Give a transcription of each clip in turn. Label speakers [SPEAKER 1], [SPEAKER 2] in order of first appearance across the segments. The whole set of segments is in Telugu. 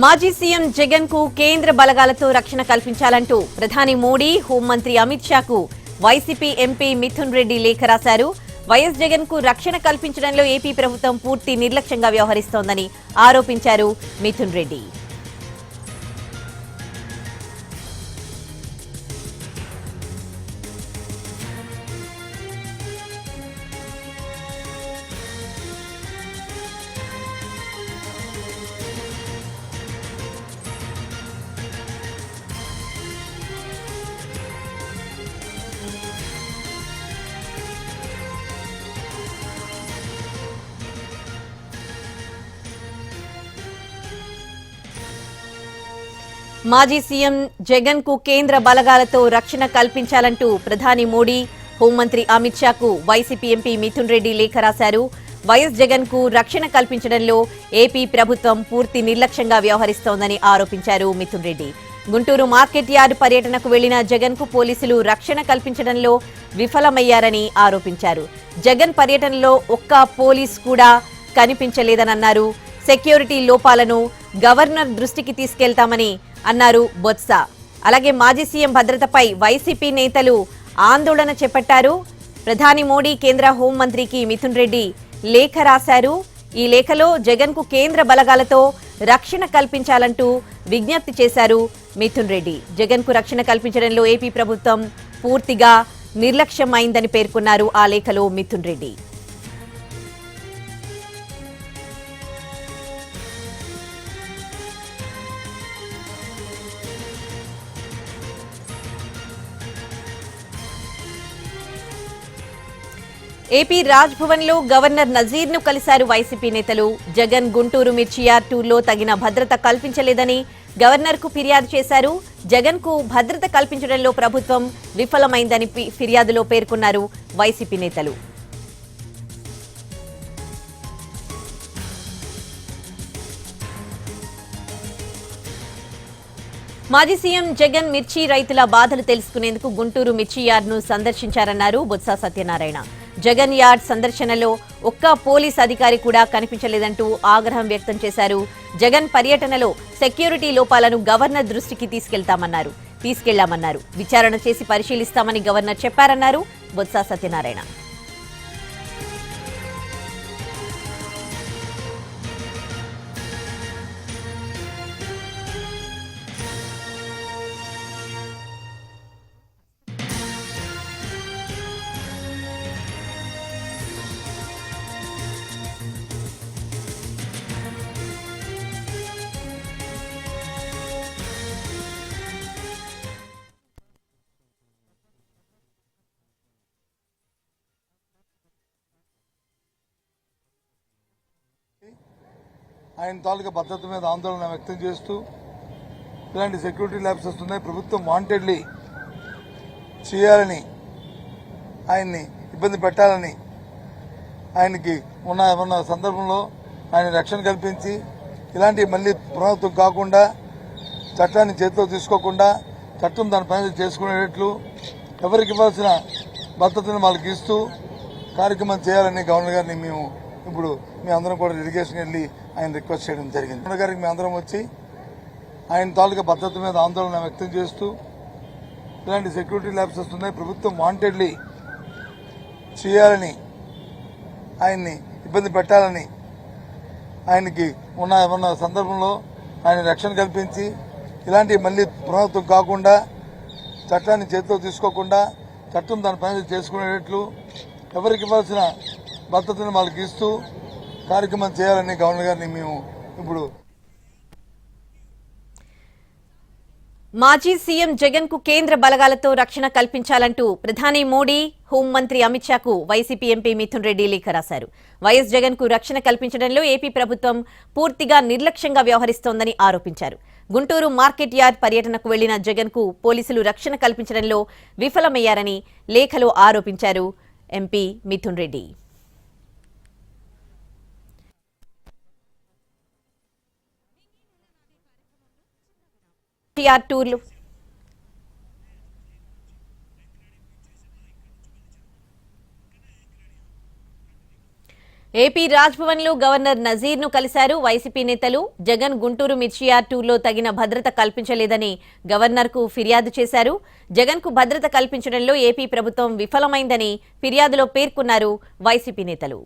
[SPEAKER 1] మాజీ సీఎం జగన్ కు కేంద్ర బలగాలతో రక్షణ కల్పించాలంటూ ప్రధాని మోడీ, హోంమంత్రి అమిత్ షాకు వైసీపీ ఎంపీ మిథున్ రెడ్డి లేఖ రాశారు. వైఎస్ జగన్ కు రక్షణ కల్పించడంలో ఏపీ ప్రభుత్వం పూర్తి నిర్లక్ష్యంగా వ్యవహరిస్తోందని ఆరోపించారు మిథున్ రెడ్డి. మాజీ సీఎం జగన్ కు కేంద్ర బలగాలతో రక్షణ కల్పించాలంటూ ప్రధాని మోడీ, హోంమంత్రి అమిత్ షాకు వైసీపీ ఎంపీ మిథున్ రెడ్డి లేఖ రాశారు. వైఎస్ జగన్ కు రక్షణ కల్పించడంలో ఏపీ ప్రభుత్వం పూర్తి నిర్లక్ష్యంగా వ్యవహరిస్తోందని ఆరోపించారు మిథున్ రెడ్డి. గుంటూరు మార్కెట్ యార్డ్ పర్యటనకు వెళ్లిన జగన్ కు పోలీసులు రక్షణ కల్పించడంలో విఫలమయ్యారని ఆరోపించారు. జగన్ పర్యటనలో ఒక్క పోలీస్ కూడా కనిపించలేదన్నారు. సెక్యూరిటీ లోపాలను గవర్నర్ దృష్టికి తీసుకెళ్తామని అన్నారు బొత్స. అలాగే మాజీ సీఎం భద్రతపై వైసీపీ నేతలు ఆందోళన చేపట్టారు. ప్రధాని మోడీ, కేంద్ర హోంమంత్రికి మిథున్ రెడ్డి లేఖ రాశారు. ఈ లేఖలో జగన్ కు కేంద్ర బలగాలతో రక్షణ కల్పించాలంటూ విజ్ఞప్తి చేశారు మిథున్ రెడ్డి. జగన్ కు రక్షణ కల్పించడంలో ఏపీ ప్రభుత్వం పూర్తిగా నిర్లక్ష్యం అయిందని పేర్కొన్నారు ఆ లేఖలో మిథున్ రెడ్డి. ఏపీ రాజ్ భవన్ లో గవర్నర్ నజీర్ ను కలిశారు వైసీపీ నేతలు. జగన్ గుంటూరు మిర్చియార్ టూర్లో తగిన భద్రత కల్పించలేదని గవర్నర్ కు ఫిర్యాదు చేశారు. జగన్ కు భద్రత కల్పించడంలో ప్రభుత్వం విఫలమైందని ఫిర్యాదులో పేర్కొన్నారు వైసీపీ నేతలు. మాజీ సీఎం జగన్ మిర్చి రైతుల బాధలు తెలుసుకునేందుకు గుంటూరు మిర్చి యార్డ్ ను సందర్శించారన్నారు బొత్స సత్యనారాయణ. జగన్ యార్డ్ సందర్శనలో ఒక్క పోలీస్ అధికారి కూడా కనిపించలేదంటూ ఆగ్రహం వ్యక్తం చేశారు. జగన్ పర్యటనలో సెక్యూరిటీ లోపాలను గవర్నర్ దృష్టికి తీసుకెళ్లామన్నారు. విచారణ చేసి పరిశీలిస్తామని గవర్నర్ చెప్పారన్నారు బొత్స సత్యనారాయణ.
[SPEAKER 2] ఆయన తాలూకా భద్రత మీద ఆందోళన వ్యక్తం చేస్తూ ఇలాంటి సెక్యూరిటీ ల్యాబ్సెస్ ఉన్నాయి, ప్రభుత్వం వాంటెడ్లీ చేయాలని, ఆయన్ని ఇబ్బంది పెట్టాలని, ఆయనకి ఉన్న సందర్భంలో ఆయన రక్షణ కల్పించి ఇలాంటివి మళ్ళీ పునరావృతం కాకుండా, చట్టాన్ని చేతిలో తీసుకోకుండా చట్టం దాని పని చేసుకునేటట్లు ఎవరికి ఇవ్వాల్సిన భద్రతను వాళ్ళకి ఇస్తూ కార్యక్రమం చేయాలని గవర్నర్ గారిని ఇప్పుడు మీ అందరం కూడా డెలిగేషన్ వెళ్ళి ఆయన రిక్వెస్ట్ చేయడం జరిగింది. గవర్నర్ గారికి మీ అందరం వచ్చి ఆయన తాలూకా భద్రత మీద ఆందోళన వ్యక్తం చేస్తూ ఇలాంటి సెక్యూరిటీ ల్యాబ్సెస్ ఉన్నాయి, ప్రభుత్వం వాంటెడ్లీ చేయాలని, ఆయన్ని ఇబ్బంది పెట్టాలని, ఆయనకి ఉన్న సందర్భంలో ఆయన రక్షణ కల్పించి ఇలాంటివి మళ్ళీ పునరావృతం కాకుండా, చట్టాన్ని చేతిలో తీసుకోకుండా చట్టం దాని పని చేసుకునేటట్లు ఎవరికి ఇవ్వాల్సిన భద్రతను వాళ్ళకి ఇస్తూ కార్యక్రమం చేయాలని గవర్నర్ గారిని ఇప్పుడు
[SPEAKER 1] మాజీ సీఎం జగన్ కు కేంద్ర బలగాలతో రక్షణ కల్పించాలంటూ ప్రధాని మోడీ, హోంమంత్రి అమిత్ షాకు వైసీపీ ఎంపీ మిథున్ రెడ్డి లేఖ రాశారు. వైఎస్ జగన్ కు రక్షణ కల్పించడంలో ఏపీ ప్రభుత్వం పూర్తిగా నిర్లక్ష్యంగా వ్యవహరిస్తోందని ఆరోపించారు. గుంటూరు మార్కెట్ యార్డ్ పర్యటనకు వెళ్లిన జగన్ కు పోలీసులు రక్షణ కల్పించడంలో విఫలమయ్యారని లేఖలో ఆరోపించారు ఎంపీ మిథున్ రెడ్డి. టూర్లు ఏపీ రాజ్భవన్ లో గవర్నర్ నజీర్ ను కలిశారు వైసీపీ నేతలు. జగన్ గుంటూరు మిర్చియార్ టూర్లో తగిన భద్రత కల్పించలేదని గవర్నర్ కు ఫిర్యాదు చేశారు. జగన్ కు భద్రత కల్పించడంలో ఏపీ ప్రభుత్వం విఫలమైందని ఫిర్యాదులో పేర్కొన్నారు వైసీపీ నేతలు.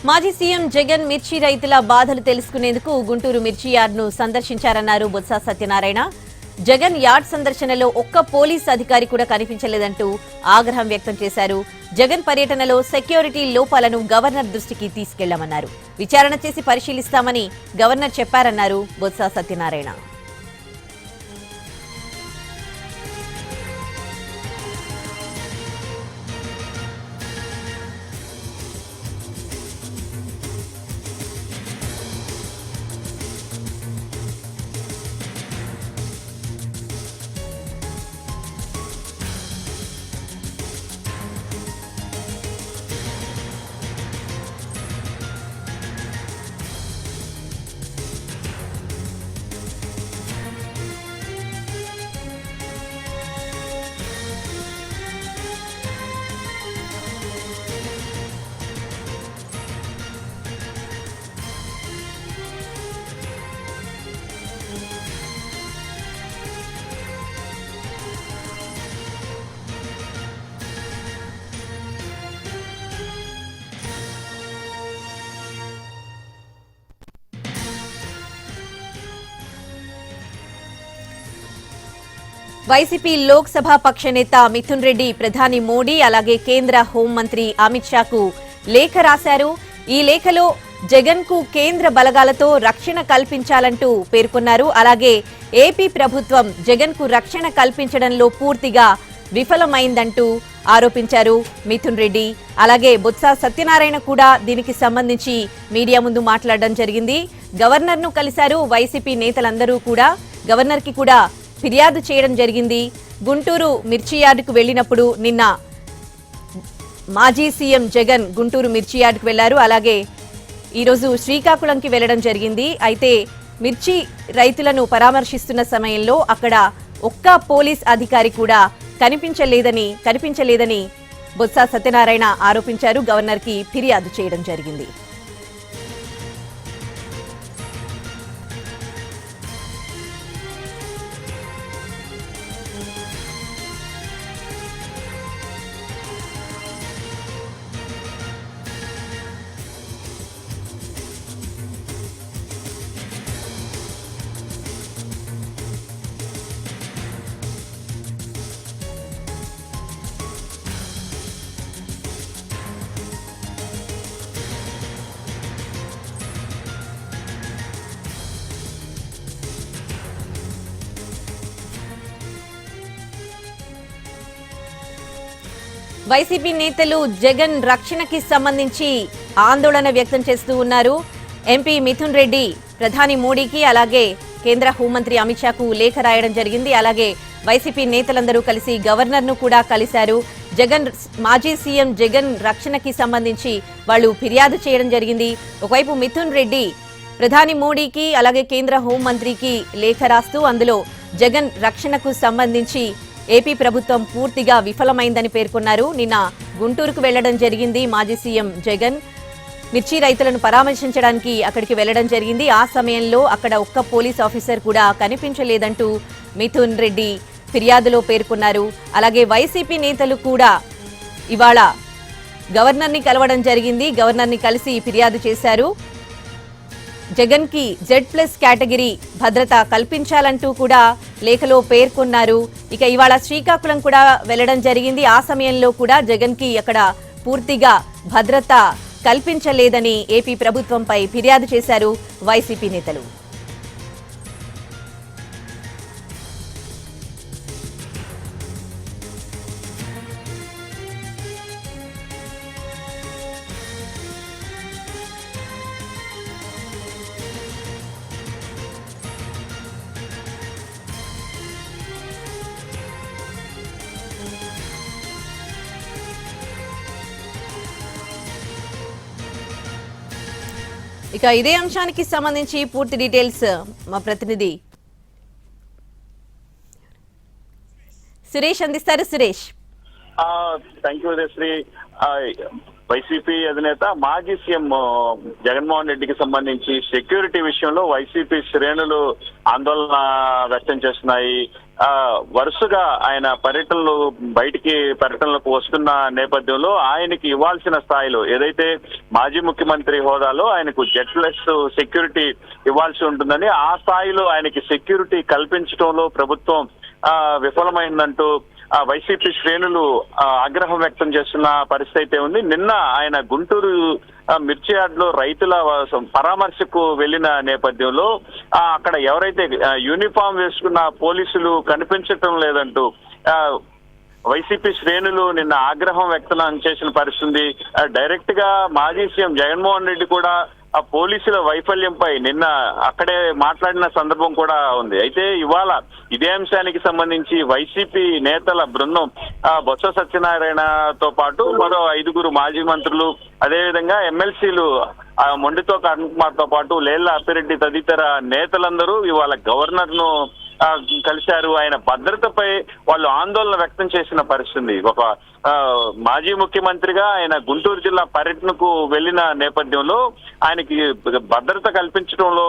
[SPEAKER 1] మాజీ సీఎం జగన్ మిర్చి రైతుల బాధలు తెలుసుకునేందుకు గుంటూరు మిర్చి యార్డ్ ను సందర్శించారన్నారు బొత్స సత్యనారాయణ. జగన్ యార్డ్ సందర్శనలో ఒక్క పోలీస్ అధికారి కూడా కనిపించలేదంటూ ఆగ్రహం వ్యక్తం చేశారు. జగన్ పర్యటనలో సెక్యూరిటీ లోపాలను గవర్నర్ దృష్టికి తీసుకెళ్లామన్నారు. విచారణ చేసి పరిశీలిస్తామని గవర్నర్ చెప్పారన్నారు బొత్స సత్యనారాయణ. వైసీపీ లోక్సభ పక్ష నేత మిథున్ రెడ్డి ప్రధాని మోడీ అలాగే కేంద్ర హోంమంత్రి అమిత్ షాకు లేఖ రాశారు. ఈ లేఖలో జగన్ కు కేంద్ర బలగాలతో రక్షణ కల్పించాలంటూ పేర్కొన్నారు. అలాగే ఏపీ ప్రభుత్వం జగన్ కు రక్షణ కల్పించడంలో పూర్తిగా విఫలమైందంటూ ఆరోపించారు మిథున్ రెడ్డి. అలాగే బొత్స సత్యనారాయణ కూడా దీనికి సంబంధించి మీడియా ముందు మాట్లాడడం జరిగింది. గవర్నర్ ను కలిశారు. వైసీపీ నేతలందరూ కూడా గవర్నర్ కి కూడా ఫిర్యాదు చేయడం జరిగింది. గుంటూరు మిర్చి యార్డుకు వెళ్లినప్పుడు నిన్న మాజీ సీఎం జగన్ గుంటూరు మిర్చి యార్డుకు వెళ్లారు. అలాగే ఈరోజు శ్రీకాకుళంకి వెళ్లడం జరిగింది. అయితే మిర్చి రైతులను పరామర్శిస్తున్న సమయంలో అక్కడ ఒక్క పోలీస్ అధికారి కూడా కనిపించలేదని బొత్స సత్యనారాయణ ఆరోపించారు. గవర్నర్ కి ఫిర్యాదు చేయడం జరిగింది. వైసీపీ నేతలు జగన్ రక్షణకి సంబంధించి ఆందోళన వ్యక్తం చేస్తూ ఉన్నారు. ఎంపీ మిథున్ రెడ్డి ప్రధాని మోడీకి అలాగే కేంద్ర హోంమంత్రి అమిత్ షాకు లేఖ రాయడం జరిగింది. అలాగే వైసీపీ నేతలందరూ కలిసి గవర్నర్ ను కూడా కలిశారు. మాజీ సీఎం జగన్ రక్షణకి సంబంధించి వాళ్ళు ఫిర్యాదు చేయడం జరిగింది. ఒకవైపు మిథున్ రెడ్డి ప్రధాని మోడీకి అలాగే కేంద్ర హోంమంత్రికి లేఖ రాస్తూ అందులో జగన్ రక్షణకు సంబంధించి ఏపీ ప్రభుత్వం పూర్తిగా విఫలమైందని పేర్కొన్నారు. నిన్న గుంటూరుకు వెళ్లడం జరిగింది. మాజీ సీఎం జగన్ మిర్చి రైతులను పరామర్శించడానికి అక్కడికి వెళ్లడం జరిగింది. ఆ సమయంలో అక్కడ ఒక్క పోలీస్ ఆఫీసర్ కూడా కనిపించలేదంటూ మిథున్ రెడ్డి ఫిర్యాదులో పేర్కొన్నారు. అలాగే వైసీపీ నేతలు కూడా ఇవాళ గవర్నర్ని కలవడం జరిగింది. గవర్నర్ని కలిసి ఫిర్యాదు చేశారు. జగన్ కి Z+ కేటగిరీ భద్రత కల్పించాలంటూ కూడా లేఖలో పేర్కొన్నారు. ఇక ఇవాళ శ్రీకాకుళం కూడా వెళ్లడం జరిగింది. ఆ సమయంలో కూడా జగన్ కి అక్కడ పూర్తిగా భద్రత కల్పించలేదని ఏపీ ప్రభుత్వంపై ఫిర్యాదు చేశారు వైసీపీ నేతలు. ఇక ఇదే అంశానికి సంబంధించి పూర్తి డీటెయిల్స్ మా ప్రతినిధి సురేష్ అందిస్తారు. Suresh,
[SPEAKER 3] thank you Udayasri. YCP అధినేత మాజీ సీఎం జగన్మోహన్ రెడ్డికి సంబంధించి సెక్యూరిటీ విషయంలో వైసీపీ శ్రేణులు ఆందోళన వ్యక్తం చేస్తున్నాయి. వరుసగా ఆయన పర్యటనలకు వస్తున్న నేపథ్యంలో ఆయనకి ఇవ్వాల్సిన స్థాయిలో ఏదైతే మాజీ ముఖ్యమంత్రి హోదాలో ఆయనకు జెట్లెస్ సెక్యూరిటీ ఇవ్వాల్సి ఉంటుందని ఆ స్థాయిలో ఆయనకి సెక్యూరిటీ కల్పించడంలో ప్రభుత్వం విఫలమైందంటూ వైసీపీ శ్రేణులు ఆగ్రహం వ్యక్తం చేస్తున్న పరిస్థితి అయితే ఉంది. నిన్న ఆయన గుంటూరు మిర్చి యార్డ్లో రైతుల పరామర్శకు వెళ్లిన నేపథ్యంలో అక్కడ ఎవరైతే యూనిఫామ్ వేసుకున్న పోలీసులు కనిపించటం లేదంటూ వైసీపీ శ్రేణులు నిన్న ఆగ్రహం వ్యక్తం చేసిన పరిస్థితి. డైరెక్ట్ గా మాజీ సీఎం జగన్మోహన్ రెడ్డి కూడా ఆ పోలీసుల వైఫల్యంపై నిన్న అక్కడే మాట్లాడిన సందర్భం కూడా ఉంది. అయితే ఇవాళ ఇదే అంశానికి సంబంధించి వైసీపీ నేతల బృందం బొత్స సత్యనారాయణతో పాటు మరో 5 మాజీ మంత్రులు, అదేవిధంగా ఎమ్మెల్సీలు మొండితో అరుణ్ కుమార్ తో పాటు లేళ్ల అప్పిరెడ్డి తదితర నేతలందరూ ఇవాళ గవర్నర్ ను కలిశారు. ఆయన భద్రతపై వాళ్ళు ఆందోళన వ్యక్తం చేసిన పరిస్థితి. ఒక మాజీ ముఖ్యమంత్రిగా ఆయన గుంటూరు జిల్లా పర్యటనకు వెళ్లిన నేపథ్యంలో ఆయనకి భద్రత కల్పించడంలో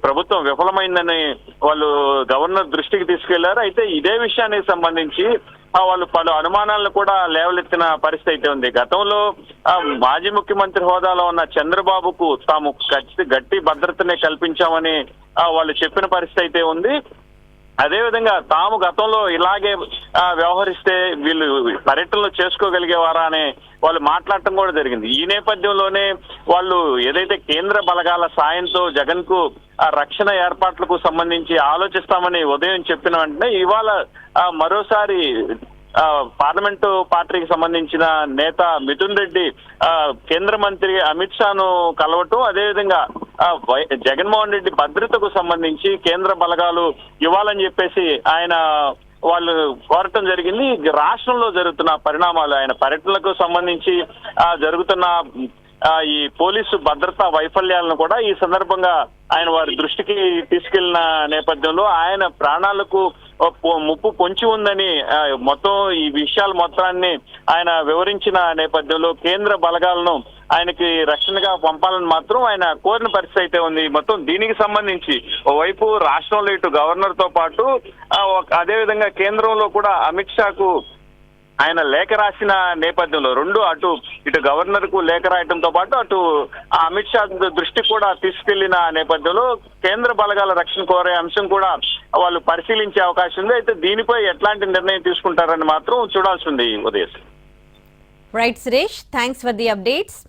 [SPEAKER 3] ప్రభుత్వం విఫలమైందని వాళ్ళు గవర్నర్ దృష్టికి తీసుకెళ్లారు. అయితే ఇదే విషయానికి సంబంధించి వాళ్ళు పలు అనుమానాలను కూడా లేవలెత్తిన పరిస్థితి అయితే ఉంది. గతంలో మాజీ ముఖ్యమంత్రి హోదాలో ఉన్న చంద్రబాబుకు తాము గట్టి భద్రతనే కల్పించామని వాళ్ళు చెప్పిన పరిస్థితి అయితే ఉంది. అదేవిధంగా తాము గతంలో ఇలాగే వ్యవహరిస్తే వీళ్ళు పర్యటనలు చేసుకోగలిగేవారా అని వాళ్ళు మాట్లాడటం కూడా జరిగింది. ఈ నేపథ్యంలోనే వాళ్ళు ఏదైతే కేంద్ర బలగాల సాయంతో జగన్ కు రక్షణ ఏర్పాట్లకు సంబంధించి ఆలోచిస్తామని ఉదయం చెప్పిన వెంటనే ఇవాళ మరోసారి పార్లమెంటు పార్టీకి సంబంధించిన నేత మిథున్ రెడ్డి కేంద్ర మంత్రి అమిత్ షాను కలవటం, అదేవిధంగా జగన్మోహన్ రెడ్డి భద్రతకు సంబంధించి కేంద్ర బలగాలు ఇవ్వాలని చెప్పేసి వాళ్ళు కోరటం జరిగింది. రాష్ట్రంలో జరుగుతున్న పరిణామాలు, ఆయన పర్యటనలకు సంబంధించి జరుగుతున్న ఈ పోలీసు భద్రతా వైఫల్యాలను కూడా ఈ సందర్భంగా ఆయన వారి దృష్టికి తీసుకెళ్లిన నేపథ్యంలో ఆయన ప్రాణాలకు ముప్పు పొంచి ఉందని మొత్తం ఈ విషయాలు మొత్తాన్ని ఆయన వివరించిన నేపథ్యంలో కేంద్ర బలగాలను ఆయనకి రక్షణగా పంపాలని మాత్రం ఆయన కోరిన పరిస్థితి అయితే ఉంది. మొత్తం దీనికి సంబంధించి ఓవైపు రాష్ట్రంలో ఇటు గవర్నర్ తో పాటు అదేవిధంగా కేంద్రంలో కూడా అమిత్ షాకు ఆయన లేఖ రాసిన నేపథ్యంలో అటు గవర్నర్ కు లేఖ రాయడంతో పాటు అటు అమిత్ షా దృష్టికి కూడా తీసుకెళ్లిన నేపథ్యంలో కేంద్ర బలగాల రక్షణ కోరే అంశం కూడా వాళ్ళు పరిశీలించే అవకాశం ఉంది. అయితే దీనిపై ఎట్లాంటి నిర్ణయం తీసుకుంటారని మాత్రం చూడాల్సి ఉంది. Uday.
[SPEAKER 1] Right Suresh, thanks for the updates.